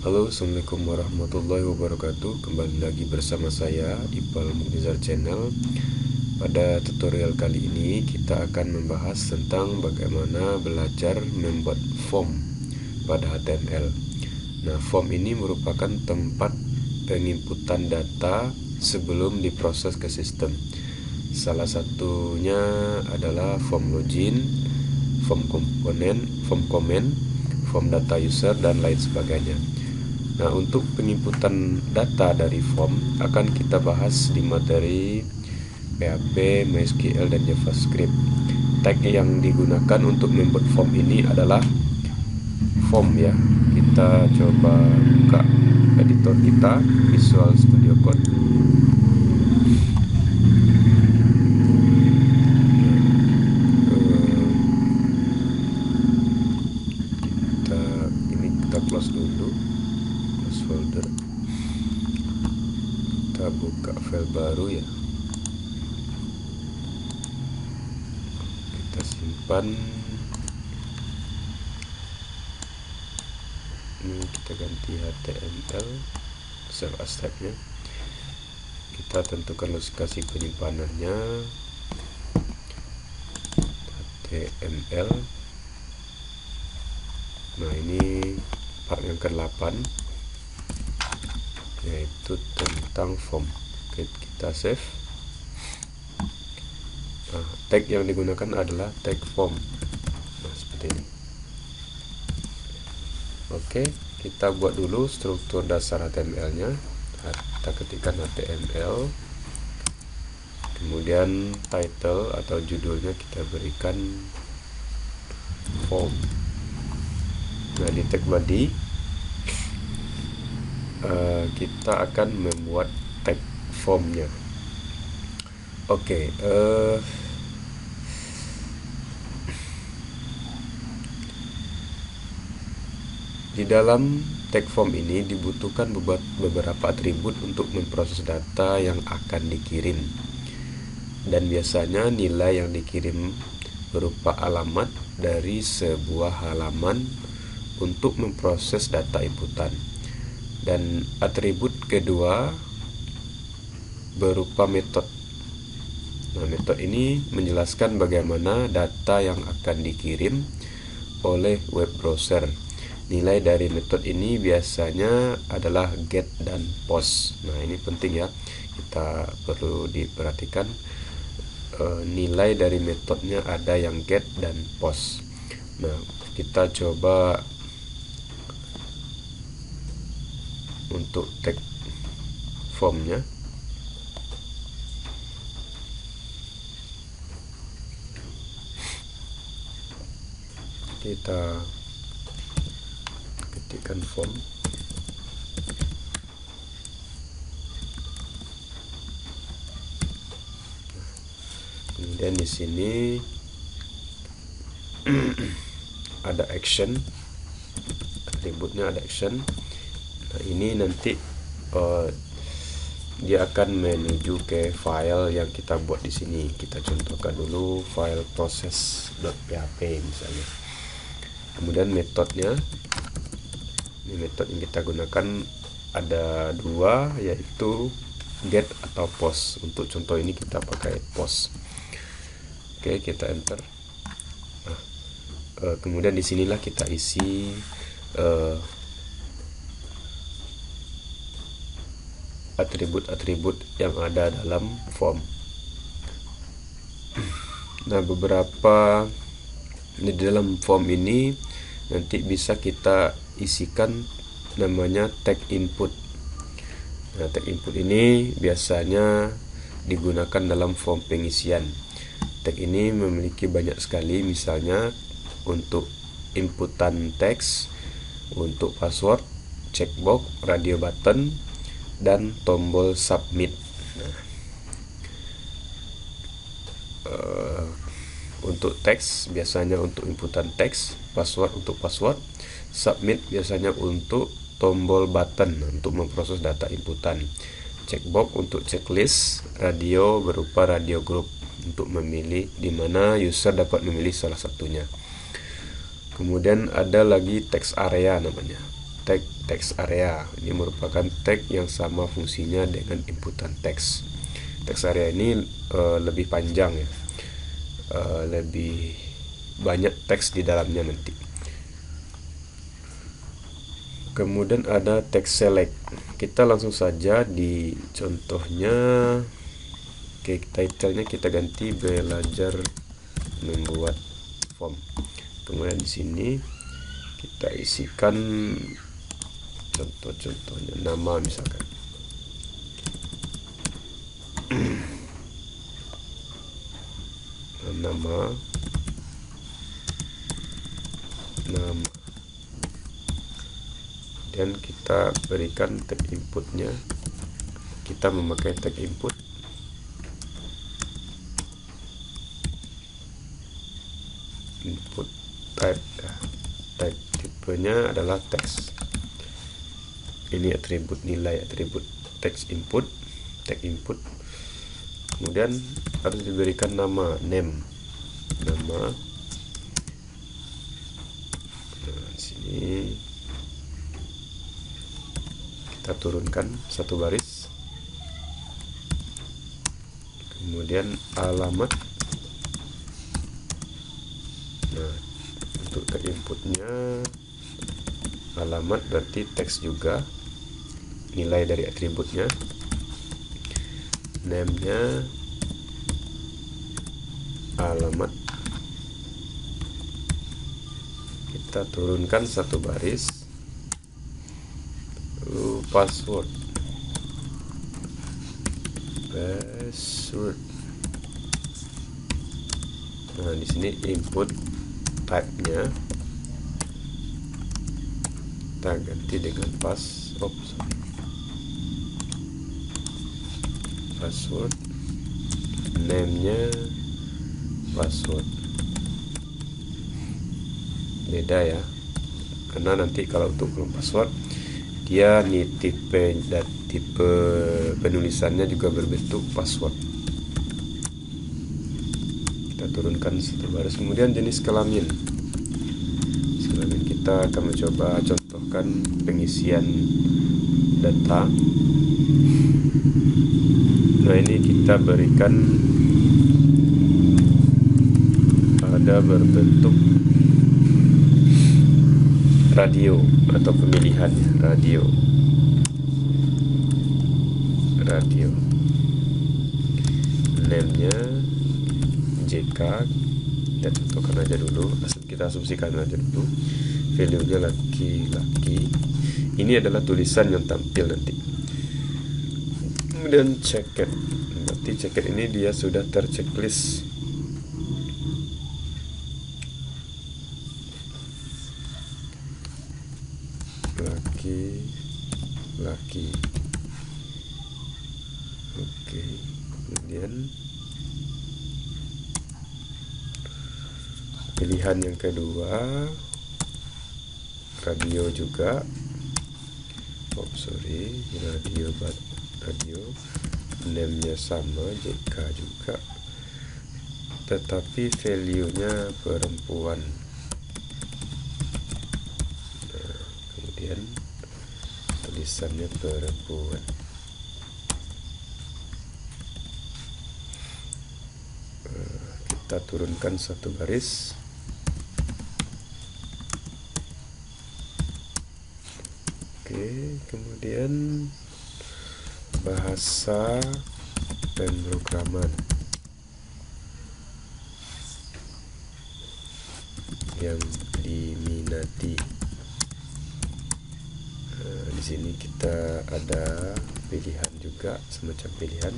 Halo, assalamualaikum warahmatullahi wabarakatuh. Kembali lagi bersama saya Ipal Mugnizar Channel. Pada tutorial kali ini kita akan membahas tentang bagaimana belajar membuat form pada HTML. Nah, form ini merupakan tempat penginputan data sebelum diproses ke sistem. Salah satunya adalah form login, form komponen, form comment, form data user, dan lain sebagainya. Nah, untuk penginputan data dari form akan kita bahas di materi PHP, MySQL, dan JavaScript. Tag yang digunakan untuk membuat form ini adalah form ya. Kita coba buka editor kita, Visual Studio Code. Kita close dulu, close folder. Kita buka file baru ya. Kita simpan. Ini kita ganti HTML, save as type-nya. Kita tentukan lokasi penyimpanannya, HTML. Nah, ini part yang ke-8, yaitu tentang form. Oke, kita save. Nah, tag yang digunakan adalah tag form. Nah, seperti ini. Oke, kita buat dulu struktur dasar HTML-nya. Kita ketikkan HTML, kemudian title atau judulnya kita berikan form. Nah, di tag body kita akan membuat tag formnya. Oke, di dalam tag form ini dibutuhkan beberapa atribut untuk memproses data yang akan dikirim. Dan biasanya nilai yang dikirim berupa alamat dari sebuah halaman untuk memproses data inputan. Dan atribut kedua berupa metode. Nah, metode ini menjelaskan bagaimana data yang akan dikirim oleh web browser. Nilai dari metode ini biasanya adalah get dan post. Nah, ini penting ya, kita perlu diperhatikan. Nilai dari metodenya ada yang get dan post. Nah, kita coba untuk tag formnya. Kita ketikkan form. Kemudian di sini ada action, atributnya ada action. Nah, ini nanti dia akan menuju ke file yang kita buat di sini. Kita contohkan dulu file process.php misalnya. Kemudian metodenya, ini metode yang kita gunakan ada dua, yaitu get atau post. Untuk contoh ini kita pakai post. Oke, kita enter. Nah, kemudian disinilah kita isi atribut-atribut yang ada dalam form. Nah, beberapa di dalam form ini nanti bisa kita isikan namanya tag input. Nah, tag input ini biasanya digunakan dalam form pengisian. Tag ini memiliki banyak sekali, misalnya untuk inputan teks, untuk password, checkbox, radio button, dan tombol submit. Nah, untuk teks biasanya untuk inputan teks, password untuk password, submit biasanya untuk tombol button untuk memproses data inputan, checkbox untuk checklist, radio berupa radio group untuk memilih di mana user dapat memilih salah satunya. Kemudian ada lagi text area namanya. tag text area. Ini merupakan tag yang sama fungsinya dengan inputan teks. Text area ini lebih panjang ya, lebih banyak teks di dalamnya nanti. Kemudian ada text select. Kita langsung saja di contohnya. Oke, title-nya kita ganti belajar membuat form. Kemudian di sini kita isikan contoh-contohnya, nama misalkan. nama dan kita berikan tag inputnya. Kita memakai tag input type. Type tipenya adalah teks. Ini atribut nilai, atribut text input, tag input. Kemudian harus diberikan nama, nama. Nah, di sini kita turunkan satu baris. Kemudian alamat. Nah, untuk tag inputnya alamat berarti teks juga, nilai dari atributnya. Name-nya alamat. Kita turunkan satu baris. Lalu password. Nah, di sini input type-nya kita ganti dengan password. Name-nya password. Beda ya, karena nanti kalau untuk belum password dia nih tipe penulisannya juga berbentuk password. Kita turunkan satu baris. Kemudian jenis kelamin. Kita akan mencoba contohkan pengisian data. Nah, ini kita berikan ada berbentuk radio atau pemilihannya radio. Name-nya JK, kita contohkan aja dulu, kita asumsikan aja dulu. Value-nya laki-laki. Ini adalah tulisan yang tampil nanti. Kemudian checket, berarti checket ini dia sudah terchecklist. Laki. Oke. Kemudian pilihan yang kedua radio juga. Radio. Name-nya sama, JK juga, tetapi value-nya perempuan. Nah, kemudian tulisannya perempuan. Kita turunkan satu baris. Oke, kemudian bahasa pemrograman yang diminati. Nah, di sini kita ada pilihan juga, semacam pilihan.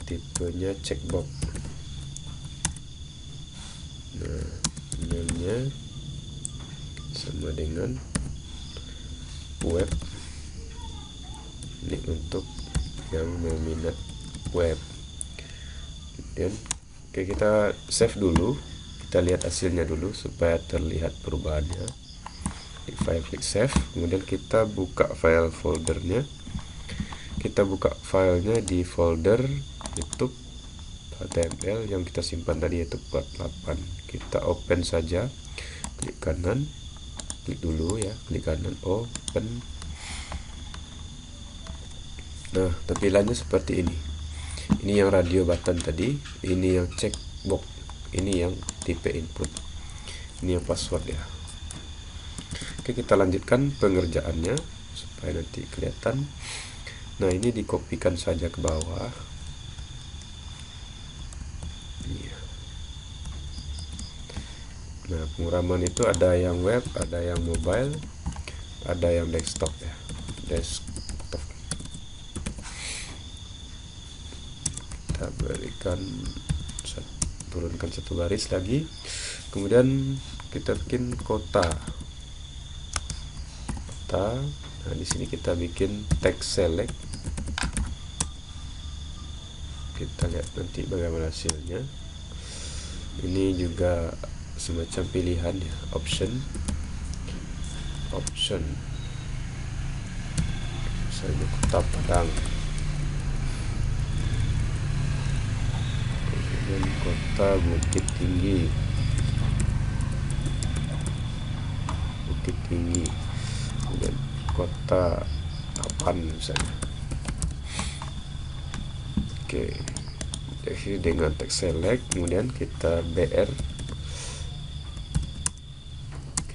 Tipenya checkbox. Nah, emailnya sama dengan web. Ini untuk yang meminat web. Kemudian kita save dulu, kita lihat hasilnya dulu supaya terlihat perubahannya. Di file klik save, kemudian kita buka file foldernya. Kita buka filenya di folder YouTube HTML yang kita simpan tadi, yaitu 48. Kita open saja, klik kanan, klik dulu ya, klik kanan open. Nah, tampilannya seperti ini. Ini yang radio button tadi, ini yang checkbox, ini yang tipe input, ini yang password ya. Oke, kita lanjutkan pengerjaannya supaya nanti kelihatan. Nah, ini dikopikan saja ke bawah. Nah, penguraman itu ada yang web, ada yang mobile, ada yang desktop ya. Desktop. Kita berikan, turunkan satu baris lagi. Kemudian kita bikin kota. Nah, di sini kita bikin text select. Kita lihat nanti bagaimana hasilnya. Ini juga semacam pilihan ya, option misalnya Kota Padang, kemudian Kota Bukit Tinggi, kemudian Kota Tapan misalnya. Oke, jadi dengan text select, kemudian kita BR.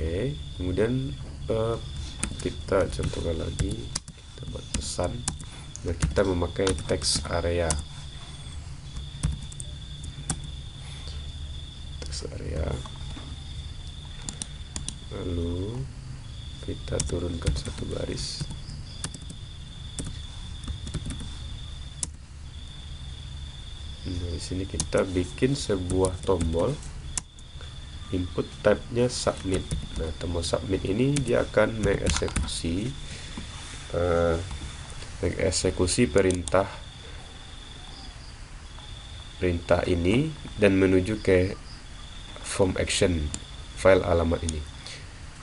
Oke, kemudian kita contohkan lagi, kita buat pesan. Nah, kita memakai text area. Lalu kita turunkan satu baris. Nah, di sini kita bikin sebuah tombol. Input type-nya submit. Nah, tombol submit ini dia akan mengeksekusi perintah ini dan menuju ke form action file alamat ini.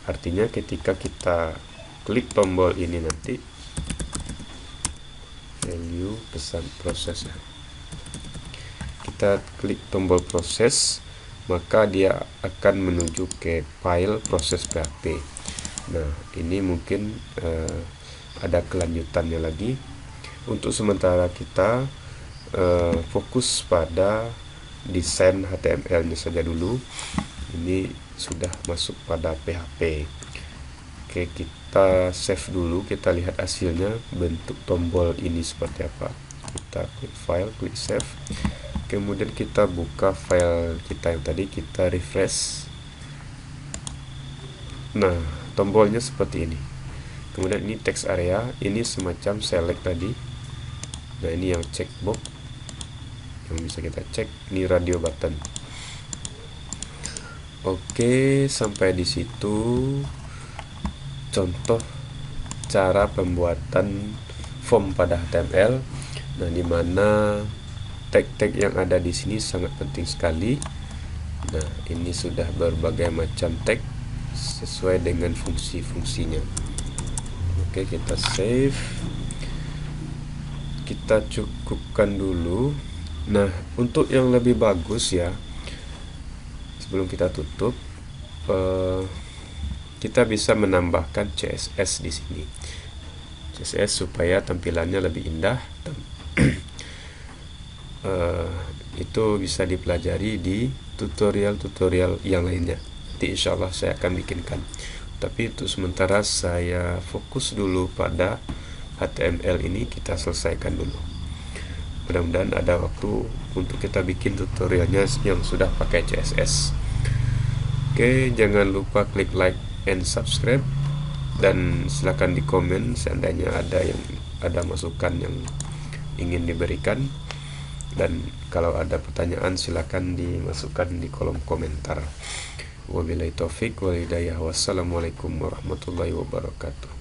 Artinya ketika kita klik tombol ini nanti value pesan proses ya. Kita klik tombol proses, maka dia akan menuju ke file proses PHP. Nah, ini mungkin ada kelanjutannya lagi. Untuk sementara kita fokus pada desain HTML-nya saja dulu. Ini sudah masuk pada PHP. Oke, kita save dulu, kita lihat hasilnya, bentuk tombol ini seperti apa. Kita klik file, klik save. Kemudian kita buka file kita yang tadi, kita refresh. Nah, tombolnya seperti ini. Kemudian ini text area, ini semacam select tadi. Nah, ini yang checkbox yang bisa kita cek, ini radio button. Oke, sampai di situ contoh cara pembuatan form pada HTML. Nah, di mana tag-tag yang ada di sini sangat penting sekali. Nah, ini sudah berbagai macam tag sesuai dengan fungsi-fungsinya. Oke, kita save. Kita cukupkan dulu. Nah, untuk yang lebih bagus ya, sebelum kita tutup, kita bisa menambahkan CSS di sini. CSS supaya tampilannya lebih indah. Itu bisa dipelajari di tutorial-tutorial yang lainnya. Nanti insya Allah saya akan bikinkan. Tapi untuk sementara saya fokus dulu pada HTML ini, kita selesaikan dulu. Mudah-mudahan ada waktu untuk kita bikin tutorialnya yang sudah pakai CSS. Oke, jangan lupa klik like and subscribe, dan silakan di komen seandainya ada masukan yang ingin diberikan. Dan kalau ada pertanyaan silakan dimasukkan di kolom komentar. Wabillahi taufik wal hidayah. Wassalamualaikum warahmatullahi wabarakatuh.